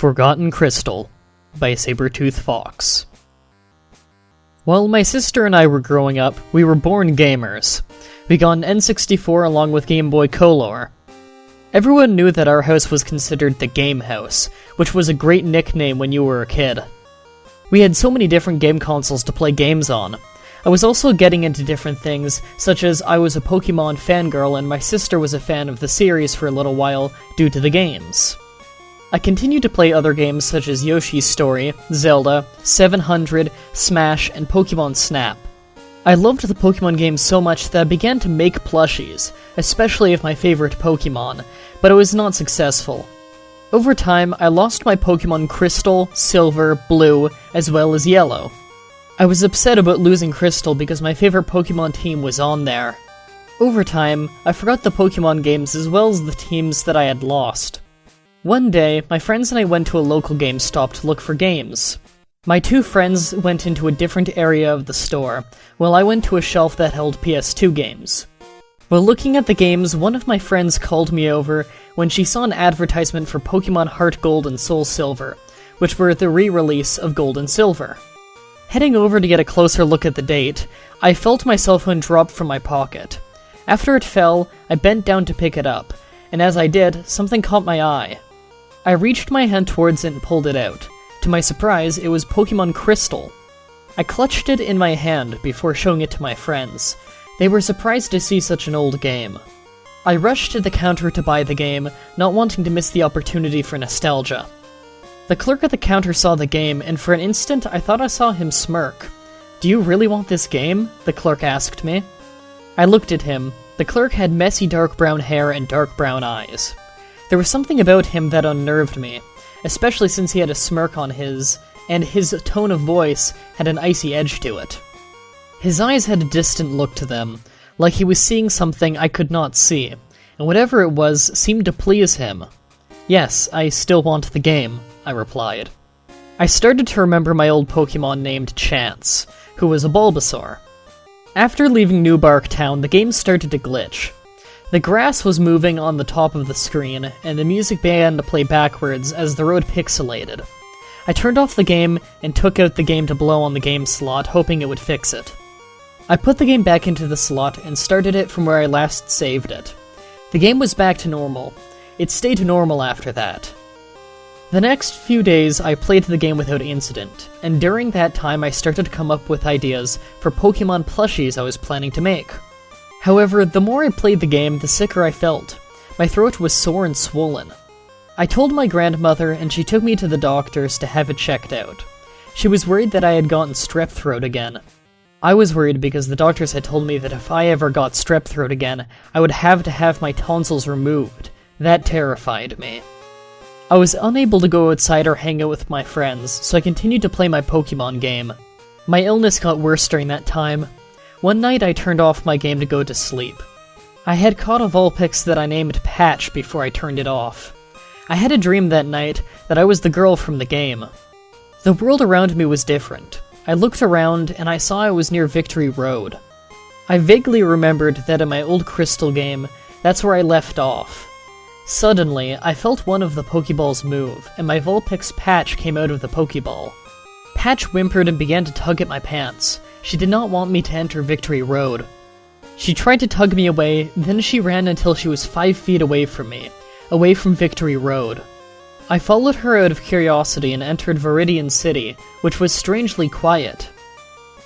Forgotten Crystal by Sabertooth Fox. While my sister and I were growing up, we were born gamers. We got an N64 along with Game Boy Color. Everyone knew that our house was considered the game house, which was a great nickname when you were a kid. We had so many different game consoles to play games on. I was also getting into different things, such as I was a Pokémon fangirl and my sister was a fan of the series for a little while due to the games. I continued to play other games such as Yoshi's Story, Zelda, 700, Smash, and Pokémon Snap. I loved the Pokémon games so much that I began to make plushies, especially of my favorite Pokémon, but I was not successful. Over time, I lost my Pokémon Crystal, Silver, Blue, as well as Yellow. I was upset about losing Crystal because my favorite Pokémon team was on there. Over time, I forgot the Pokémon games as well as the teams that I had lost. One day, my friends and I went to a local GameStop to look for games. My two friends went into a different area of the store, while I went to a shelf that held PS2 games. While looking at the games, one of my friends called me over when she saw an advertisement for Pokémon Heart Gold and Soul Silver, which were the re-release of Gold and Silver. Heading over to get a closer look at the date, I felt my cell phone drop from my pocket. After it fell, I bent down to pick it up, and as I did, something caught my eye. I reached my hand towards it and pulled it out. To my surprise, it was Pokémon Crystal. I clutched it in my hand before showing it to my friends. They were surprised to see such an old game. I rushed to the counter to buy the game, not wanting to miss the opportunity for nostalgia. The clerk at the counter saw the game, and for an instant I thought I saw him smirk. "Do you really want this game?" the clerk asked me. I looked at him. The clerk had messy dark brown hair and dark brown eyes. There was something about him that unnerved me, especially since he had a smirk on his, and his tone of voice had an icy edge to it. His eyes had a distant look to them, like he was seeing something I could not see, and whatever it was seemed to please him. "Yes, I still want the game," I replied. I started to remember my old Pokémon named Chance, who was a Bulbasaur. After leaving New Bark Town, the game started to glitch. The grass was moving on the top of the screen, and the music began to play backwards as the road pixelated. I turned off the game and took out the game to blow on the game slot, hoping it would fix it. I put the game back into the slot and started it from where I last saved it. The game was back to normal. It stayed normal after that. The next few days I played the game without incident, and during that time I started to come up with ideas for Pokémon plushies I was planning to make. However, the more I played the game, the sicker I felt. My throat was sore and swollen. I told my grandmother, and she took me to the doctors to have it checked out. She was worried that I had gotten strep throat again. I was worried because the doctors had told me that if I ever got strep throat again, I would have to have my tonsils removed. That terrified me. I was unable to go outside or hang out with my friends, so I continued to play my Pokémon game. My illness got worse during that time. One night I turned off my game to go to sleep. I had caught a Vulpix that I named Patch before I turned it off. I had a dream that night that I was the girl from the game. The world around me was different. I looked around and I saw I was near Victory Road. I vaguely remembered that in my old Crystal game, that's where I left off. Suddenly, I felt one of the Pokeballs move, and my Vulpix Patch came out of the Pokeball. Patch whimpered and began to tug at my pants. She did not want me to enter Victory Road. She tried to tug me away, then she ran until she was 5 feet away from me, away from Victory Road. I followed her out of curiosity and entered Viridian City, which was strangely quiet.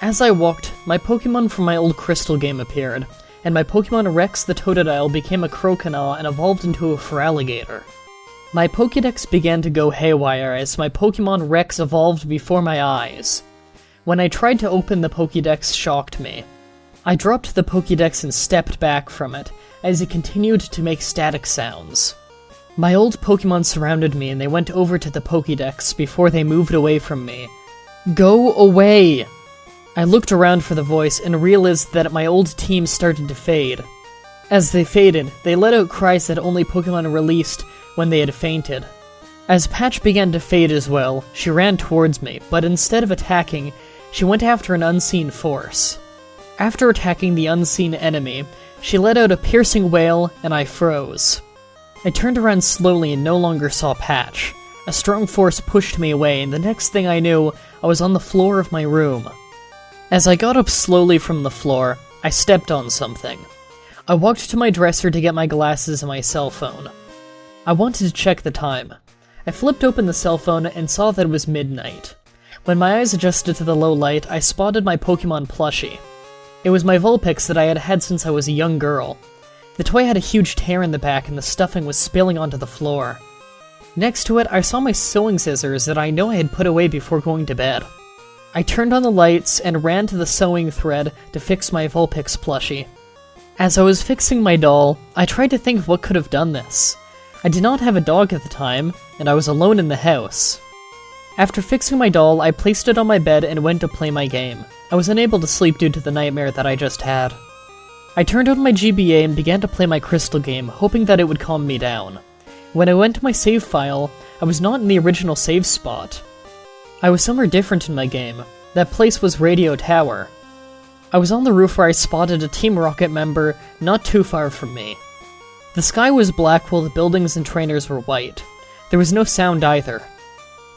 As I walked, my Pokémon from my old Crystal game appeared, and my Pokémon Rex the Totodile became a Croconaw and evolved into a Feraligatr. My Pokédex began to go haywire as my Pokémon Rex evolved before my eyes. When I tried to open the Pokédex shocked me. I dropped the Pokédex and stepped back from it, as it continued to make static sounds. My old Pokémon surrounded me and they went over to the Pokédex before they moved away from me. "Go away!" I looked around for the voice and realized that my old team started to fade. As they faded, they let out cries that only Pokémon released when they had fainted. As Patch began to fade as well, she ran towards me, but instead of attacking, she went after an unseen force. After attacking the unseen enemy, she let out a piercing wail, and I froze. I turned around slowly and no longer saw Patch. A strong force pushed me away, and the next thing I knew, I was on the floor of my room. As I got up slowly from the floor, I stepped on something. I walked to my dresser to get my glasses and my cell phone. I wanted to check the time. I flipped open the cell phone and saw that it was midnight. When my eyes adjusted to the low light, I spotted my Pokémon plushie. It was my Vulpix that I had had since I was a young girl. The toy had a huge tear in the back and the stuffing was spilling onto the floor. Next to it, I saw my sewing scissors that I know I had put away before going to bed. I turned on the lights and ran to the sewing thread to fix my Vulpix plushie. As I was fixing my doll, I tried to think of what could have done this. I did not have a dog at the time, and I was alone in the house. After fixing my doll, I placed it on my bed and went to play my game. I was unable to sleep due to the nightmare that I just had. I turned on my GBA and began to play my crystal game, hoping that it would calm me down. When I went to my save file, I was not in the original save spot. I was somewhere different in my game. That place was Radio Tower. I was on the roof where I spotted a Team Rocket member not too far from me. The sky was black while the buildings and trainers were white. There was no sound either.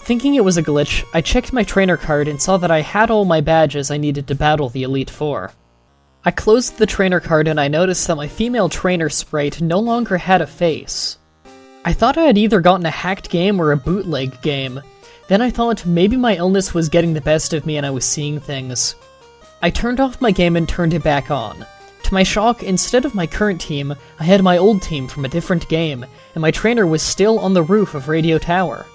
Thinking it was a glitch, I checked my trainer card and saw that I had all my badges I needed to battle the Elite Four. I closed the trainer card and I noticed that my female trainer sprite no longer had a face. I thought I had either gotten a hacked game or a bootleg game. Then I thought maybe my illness was getting the best of me and I was seeing things. I turned off my game and turned it back on. To my shock, instead of my current team, I had my old team from a different game, and my trainer was still on the roof of Radio Tower.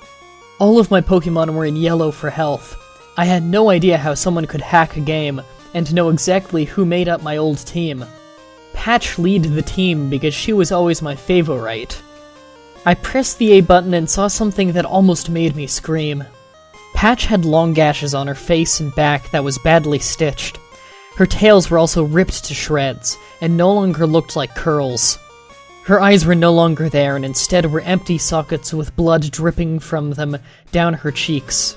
All of my Pokemon were in yellow for health. I had no idea how someone could hack a game, and know exactly who made up my old team. Patch lead the team because she was always my favorite. I pressed the A button and saw something that almost made me scream. Patch had long gashes on her face and back that was badly stitched. Her tails were also ripped to shreds, and no longer looked like curls. Her eyes were no longer there, and instead were empty sockets with blood dripping from them down her cheeks.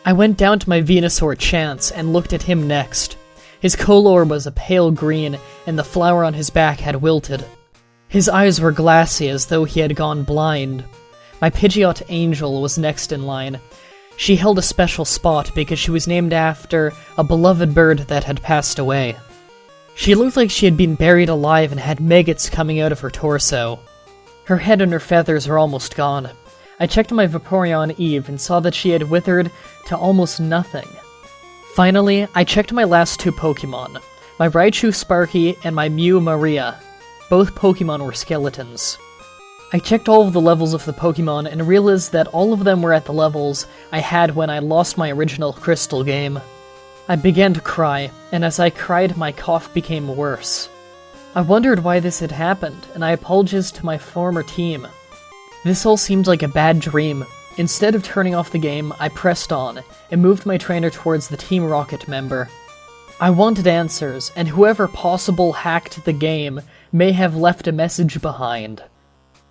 I went down to my Venusaur Chance and looked at him next. His color was a pale green, and the flower on his back had wilted. His eyes were glassy as though he had gone blind. My Pidgeot Angel was next in line. She held a special spot because she was named after a beloved bird that had passed away. She looked like she had been buried alive and had maggots coming out of her torso. Her head and her feathers were almost gone. I checked my Vaporeon Eve and saw that she had withered to almost nothing. Finally, I checked my last two Pokemon, my Raichu Sparky and my Mew Maria. Both Pokemon were skeletons. I checked all of the levels of the Pokemon and realized that all of them were at the levels I had when I lost my original Crystal game. I began to cry, and as I cried my cough became worse. I wondered why this had happened, and I apologized to my former team. This all seemed like a bad dream. Instead of turning off the game, I pressed on, and moved my trainer towards the Team Rocket member. I wanted answers, and whoever possible hacked the game may have left a message behind.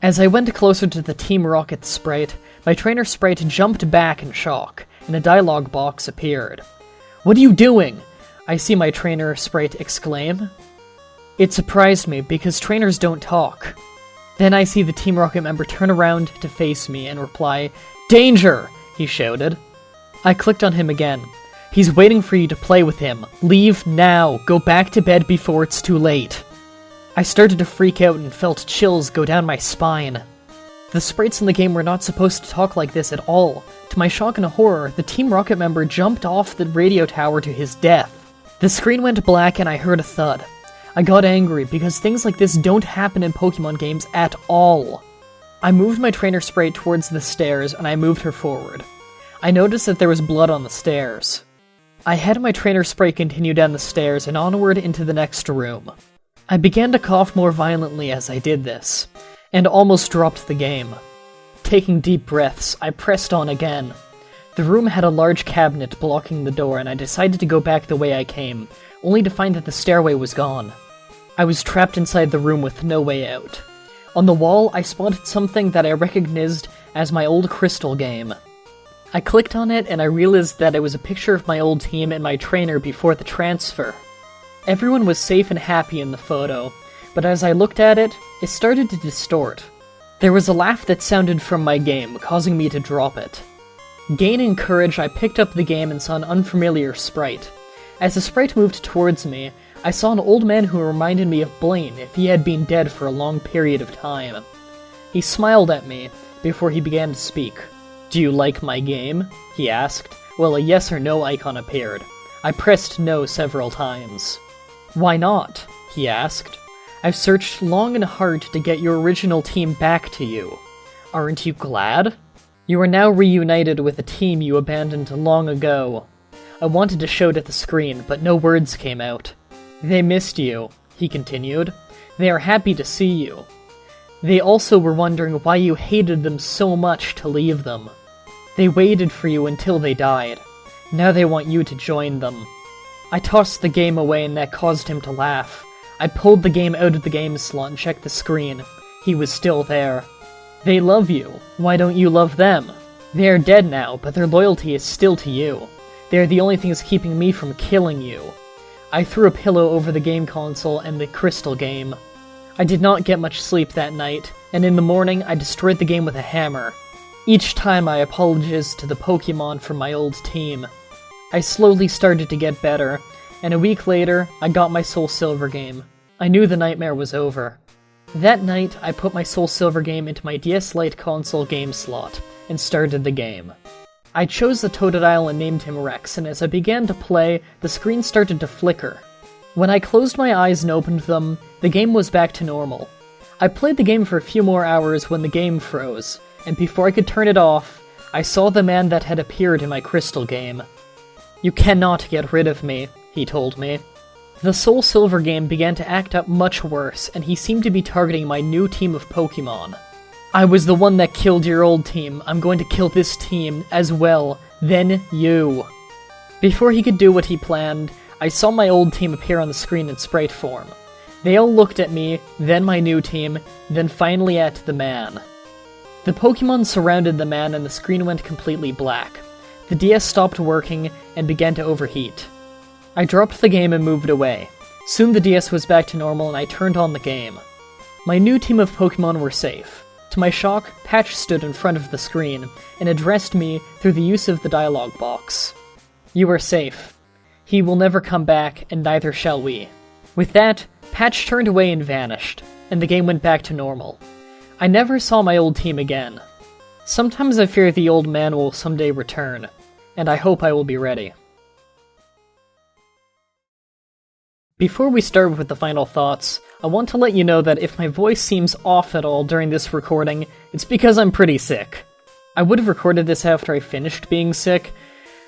As I went closer to the Team Rocket sprite, my trainer sprite jumped back in shock, and a dialogue box appeared. "What are you doing?" I see my trainer sprite exclaim. It surprised me, because trainers don't talk. Then I see the Team Rocket member turn around to face me and reply, "Danger!" he shouted. I clicked on him again. "He's waiting for you to play with him. Leave now! Go back to bed before it's too late." I started to freak out and felt chills go down my spine. The sprites in the game were not supposed to talk like this at all. To my shock and horror, the Team Rocket member jumped off the radio tower to his death. The screen went black and I heard a thud. I got angry because things like this don't happen in Pokemon games at all. I moved my trainer sprite towards the stairs and I moved her forward. I noticed that there was blood on the stairs. I had my trainer sprite continue down the stairs and onward into the next room. I began to cough more violently as I did this, and almost dropped the game. Taking deep breaths, I pressed on again. The room had a large cabinet blocking the door, and I decided to go back the way I came, only to find that the stairway was gone. I was trapped inside the room with no way out. On the wall, I spotted something that I recognized as my old Crystal game. I clicked on it, and I realized that it was a picture of my old team and my trainer before the transfer. Everyone was safe and happy in the photo, but as I looked at it, it started to distort. There was a laugh that sounded from my game, causing me to drop it. Gaining courage, I picked up the game and saw an unfamiliar sprite. As the sprite moved towards me, I saw an old man who reminded me of Blaine if he had been dead for a long period of time. He smiled at me before he began to speak. "Do you like my game?" he asked, while a yes or no icon appeared. I pressed no several times. "Why not?" he asked. "I've searched long and hard to get your original team back to you. Aren't you glad? You are now reunited with a team you abandoned long ago." I wanted to shout at the screen, but no words came out. "They missed you," he continued. "They are happy to see you. They also were wondering why you hated them so much to leave them. They waited for you until they died. Now they want you to join them." I tossed the game away and that caused him to laugh. I pulled the game out of the game slot and checked the screen. He was still there. "They love you. Why don't you love them? They are dead now, but their loyalty is still to you. They are the only things keeping me from killing you." I threw a pillow over the game console and the crystal game. I did not get much sleep that night, and in the morning I destroyed the game with a hammer. Each time I apologized to the Pokémon from my old team. I slowly started to get better, and a week later, I got my Soul Silver game. I knew the nightmare was over. That night, I put my Soul Silver game into my DS Lite console game slot, and started the game. I chose the Totodile and named him Rex, and as I began to play, the screen started to flicker. When I closed my eyes and opened them, the game was back to normal. I played the game for a few more hours when the game froze, and before I could turn it off, I saw the man that had appeared in my crystal game. "You cannot get rid of me," he told me. The Soul Silver game began to act up much worse, and he seemed to be targeting my new team of Pokémon. "I was the one that killed your old team. I'm going to kill this team as well. Then you." Before he could do what he planned, I saw my old team appear on the screen in sprite form. They all looked at me, then my new team, then finally at the man. The Pokémon surrounded the man and the screen went completely black. The DS stopped working and began to overheat. I dropped the game and moved away. Soon the DS was back to normal and I turned on the game. My new team of Pokémon were safe. To my shock, Patch stood in front of the screen and addressed me through the use of the dialogue box. "You are safe. He will never come back, and neither shall we." With that, Patch turned away and vanished, and the game went back to normal. I never saw my old team again. Sometimes I fear the old man will someday return, and I hope I will be ready. Before we start with the final thoughts, I want to let you know that if my voice seems off at all during this recording, it's because I'm pretty sick. I would have recorded this after I finished being sick,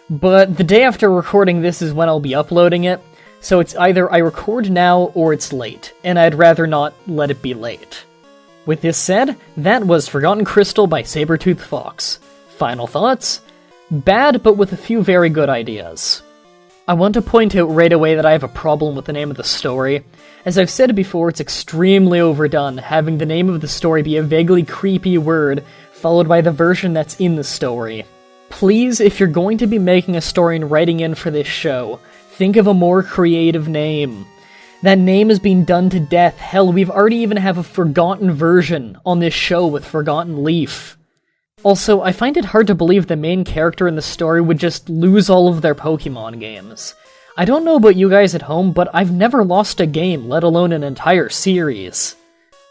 but the day after recording this is when I'll be uploading it, so it's either I record now or it's late, and I'd rather not let it be late. With this said, that was Forgotten Crystal by Sabertooth Fox. Final thoughts? Bad, but with a few very good ideas. I want to point out right away that I have a problem with the name of the story. As I've said before, it's extremely overdone, having the name of the story be a vaguely creepy word, followed by the version that's in the story. Please, if you're going to be making a story and writing in for this show, think of a more creative name. That name is being done to death. Hell, we've already even have a forgotten version on this show with Forgotten Leaf. Also, I find it hard to believe the main character in the story would just lose all of their Pokémon games. I don't know about you guys at home, but I've never lost a game, let alone an entire series.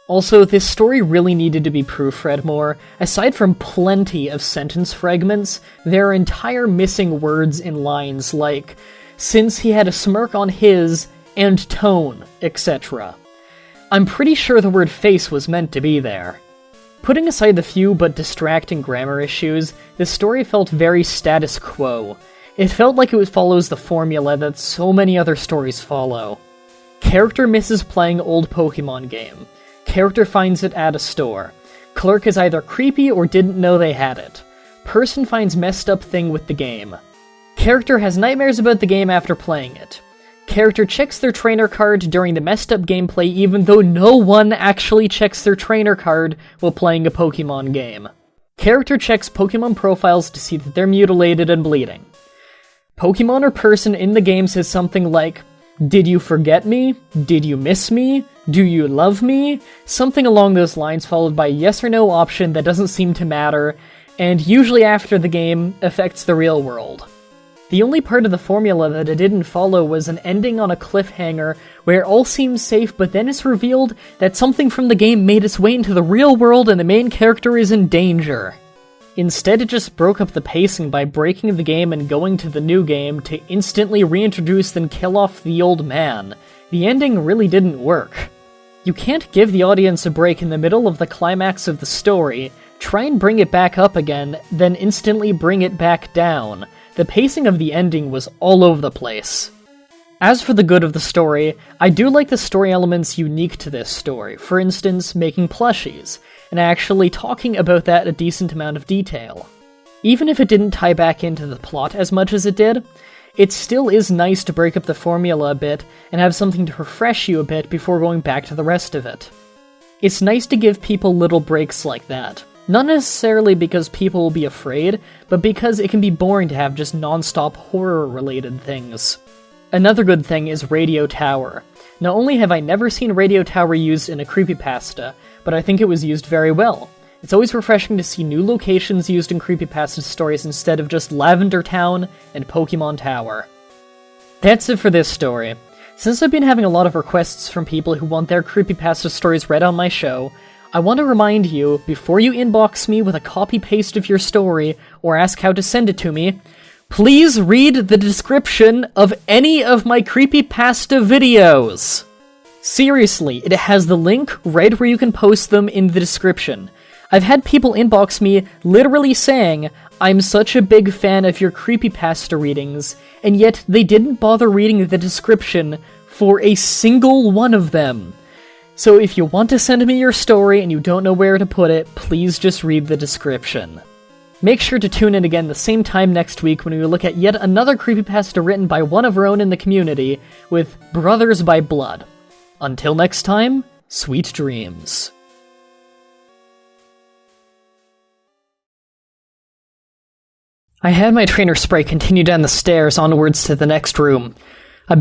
Also, this story really needed to be proofread more. Aside from plenty of sentence fragments, there are entire missing words in lines like, "since he had a smirk on his," and "tone," etc. I'm pretty sure the word face was meant to be there. Putting aside the few but distracting grammar issues, the story felt very status quo. It felt like it follows the formula that so many other stories follow. Character misses playing old Pokémon game. Character finds it at a store. Clerk is either creepy or didn't know they had it. Person finds messed up thing with the game. Character has nightmares about the game after playing it. Character checks their trainer card during the messed up gameplay even though no one actually checks their trainer card while playing a Pokémon game. Character checks Pokémon profiles to see that they're mutilated and bleeding. Pokémon or person in the game says something like, "Did you forget me? Did you miss me? Do you love me?" Something along those lines, followed by a yes or no option that doesn't seem to matter, and usually after the game affects the real world. The only part of the formula that it didn't follow was an ending on a cliffhanger where all seems safe, but then it's revealed that something from the game made its way into the real world and the main character is in danger. Instead, it just broke up the pacing by breaking the game and going to the new game to instantly reintroduce and kill off the old man. The ending really didn't work. You can't give the audience a break in the middle of the climax of the story, try and bring it back up again, then instantly bring it back down. The pacing of the ending was all over the place. As for the good of the story, I do like the story elements unique to this story, for instance, making plushies, and actually talking about that a decent amount of detail. Even if it didn't tie back into the plot as much as it did, it still is nice to break up the formula a bit and have something to refresh you a bit before going back to the rest of it. It's nice to give people little breaks like that. Not necessarily because people will be afraid, but because it can be boring to have just non-stop horror-related things. Another good thing is Radio Tower. Not only have I never seen Radio Tower used in a creepypasta, but I think it was used very well. It's always refreshing to see new locations used in creepypasta stories instead of just Lavender Town and Pokémon Tower. That's it for this story. Since I've been having a lot of requests from people who want their creepypasta stories read on my show, I want to remind you, before you inbox me with a copy-paste of your story, or ask how to send it to me, please read the description of any of my creepypasta videos! Seriously, it has the link right where you can post them in the description. I've had people inbox me literally saying, "I'm such a big fan of your creepypasta readings," and yet they didn't bother reading the description for a single one of them. So if you want to send me your story and you don't know where to put it, please just read the description. Make sure to tune in again the same time next week when we look at yet another creepypasta written by one of our own in the community, with Brothers by Blood. Until next time, sweet dreams. I had my trainer spray continue down the stairs onwards to the next room. I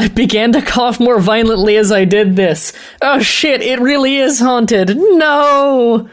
began to cough more violently as I did this. Oh shit, it really is haunted. No!